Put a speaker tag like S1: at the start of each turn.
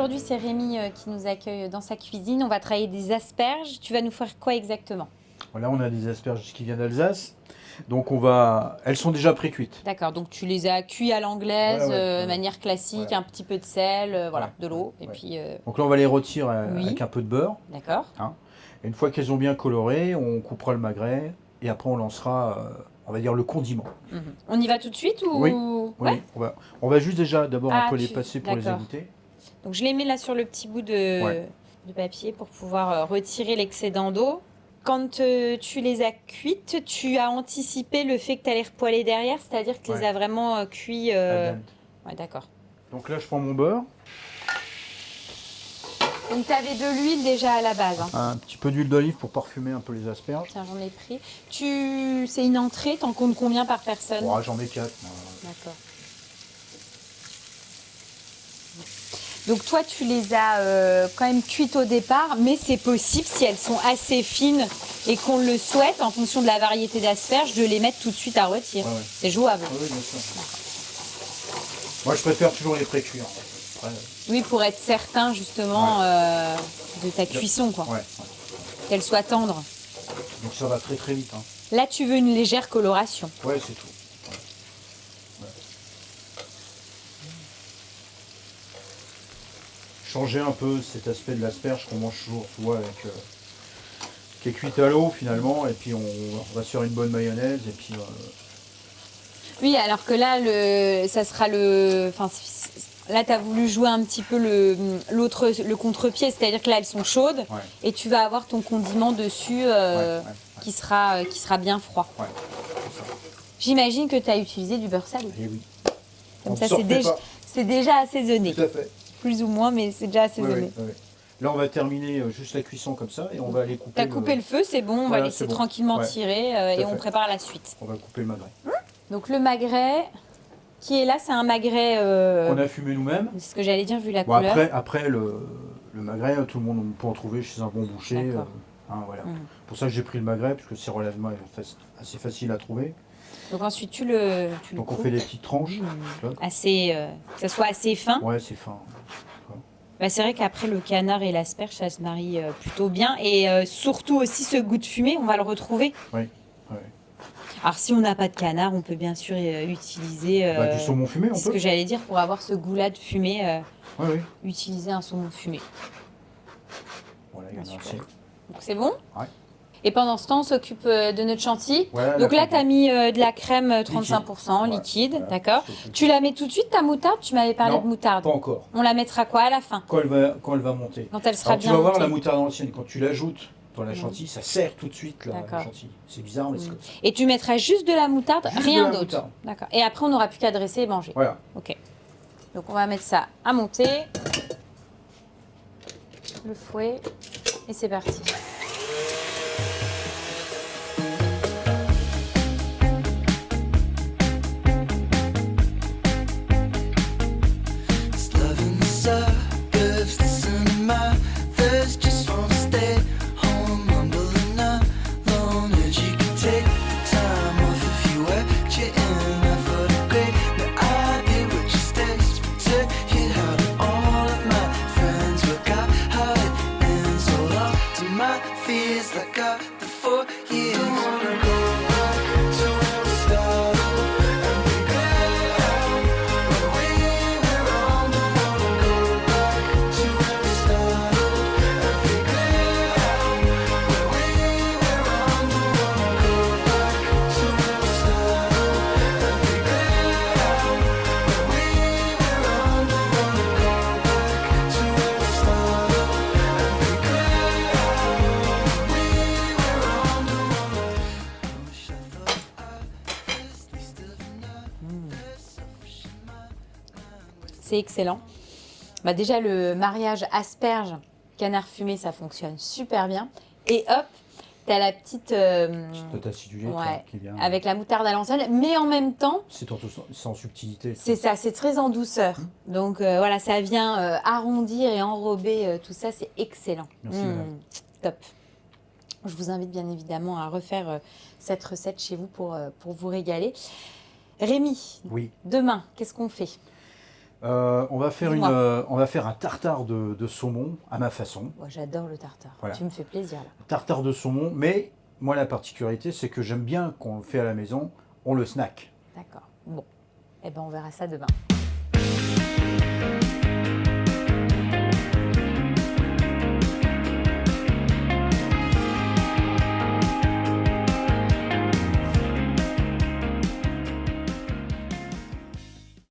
S1: aujourd'hui, c'est Rémi qui nous accueille dans sa cuisine. On va travailler des asperges. Tu vas nous faire quoi exactement?
S2: Là, on a des asperges qui viennent d'Alsace. Donc, elles sont déjà pré-cuites.
S1: D'accord, donc tu les as cuits à l'anglaise, de manière classique, un petit peu de sel, de l'eau. Et puis,
S2: Donc là, on va les rôtir avec un peu de beurre.
S1: D'accord.
S2: Hein. Et une fois qu'elles ont bien coloré, on coupera le magret et après on lancera, on va dire, le condiment.
S1: On y va tout de suite ou...
S2: Oui, on va juste déjà d'abord un peu les passer pour les égoutter.
S1: Donc je les mets là sur le petit bout de papier pour pouvoir retirer l'excédent d'eau. Quand tu les as cuites, tu as anticipé le fait que tu allais repoêler derrière, c'est-à-dire que tu les as vraiment cuits... Ouais, d'accord.
S2: Donc là, je prends mon beurre.
S1: Donc tu avais de l'huile déjà à la base.
S2: Un petit peu d'huile d'olive pour parfumer un peu les asperges.
S1: Tiens, j'en ai pris. C'est une entrée, t'en comptes combien par personne?
S2: J'en mets 4.
S1: D'accord. Donc toi, tu les as quand même cuites au départ, mais c'est possible, si elles sont assez fines et qu'on le souhaite, en fonction de la variété d'asperges, de les mettre tout de suite à rôtir. C'est jouable.
S2: Oui, bien sûr. Moi, je préfère toujours les pré-cuire.
S1: Oui, pour être certain, justement, de ta cuisson, quoi. Qu'elle soit tendre.
S2: Donc ça va très très vite.
S1: Là, tu veux une légère coloration.
S2: Ouais, c'est tout. Changer un peu cet aspect de l'asperge qu'on mange toujours, tu vois, qui est cuite à l'eau finalement, et puis on va se faire une bonne mayonnaise, et puis...
S1: Oui, alors que là, ça sera le... Enfin, là, tu as voulu jouer un petit peu le contre-pied, c'est-à-dire que là, elles sont chaudes, et tu vas avoir ton condiment dessus qui sera bien froid.
S2: Ouais,
S1: j'imagine que tu as utilisé du beurre salé.
S2: Et oui.
S1: Comme ça, c'est déjà assaisonné.
S2: Tout à fait.
S1: Plus ou moins, mais c'est déjà assaisonné.
S2: Oui. Là, on va terminer juste la cuisson comme ça, et on va aller couper...
S1: Tu as coupé le feu, c'est bon, on va laisser tranquillement tirer, et on prépare la suite.
S2: On va couper le magret.
S1: Donc le magret... qui est là, c'est un magret...
S2: qu'on a fumé nous-mêmes.
S1: C'est ce que j'allais dire, vu la couleur.
S2: Après le magret, tout le monde peut en trouver chez un bon boucher. Voilà. Pour ça que j'ai pris le magret, parce que c'est relativement assez facile à trouver.
S1: Donc ensuite, tu
S2: Donc on fait des petites tranches.
S1: Que ça soit assez fin.
S2: Ouais, c'est fin.
S1: C'est vrai qu'après, le canard et l'asperge, ça se marie plutôt bien. Et surtout aussi, ce goût de fumée, on va le retrouver.
S2: Oui.
S1: Alors, si on n'a pas de canard, on peut bien sûr utiliser...
S2: du saumon fumé, on peut.
S1: C'est ce que j'allais dire, pour avoir ce goût-là de fumée, utiliser un saumon fumé.
S2: Voilà, il y en a assez.
S1: Donc, c'est bon?
S2: Ouais.
S1: Et pendant ce temps, on s'occupe de notre chantilly.
S2: Voilà,
S1: donc là, tu as mis de la crème 35% liquide, d'accord. Tu la mets tout de suite, ta moutarde? Tu m'avais parlé de moutarde.
S2: Pas encore.
S1: On la mettra quoi à la fin?
S2: Quand elle va monter.
S1: Quand elle sera bien
S2: montée. Tu vas voir
S1: montée.
S2: la moutarde ancienne, quand tu l'ajoutes dans la chantilly, ça serre tout de suite la chantilly. C'est bizarre, mais c'est comme ça.
S1: Et tu mettras juste de la moutarde,
S2: Juste
S1: rien
S2: de la
S1: d'autre.
S2: moutarde.
S1: D'accord. Et après, on n'aura plus qu'à dresser et manger.
S2: Voilà.
S1: Ok. Donc on va mettre ça à monter. Le fouet. Et c'est parti. C'est excellent. Déjà, le mariage asperge, canard fumé, ça fonctionne super bien. Et hop, tu as la petite
S2: petite acidulée qui vient.
S1: Avec la moutarde à l'ancienne, mais en même temps...
S2: C'est en subtilité.
S1: C'est ça, c'est très en douceur. Donc voilà, ça vient arrondir et enrober tout ça, c'est excellent.
S2: Merci,
S1: top. Je vous invite bien évidemment à refaire cette recette chez vous pour vous régaler. Rémi,
S2: oui.
S1: Demain, qu'est-ce qu'on fait?
S2: On va faire un tartare de saumon à ma façon.
S1: Moi, j'adore le tartare.
S2: Voilà.
S1: Tu me fais plaisir là.
S2: Tartare de saumon, mais moi la particularité c'est que j'aime bien qu'on le fait à la maison, on le snack.
S1: D'accord. Bon. Eh ben, on verra ça demain.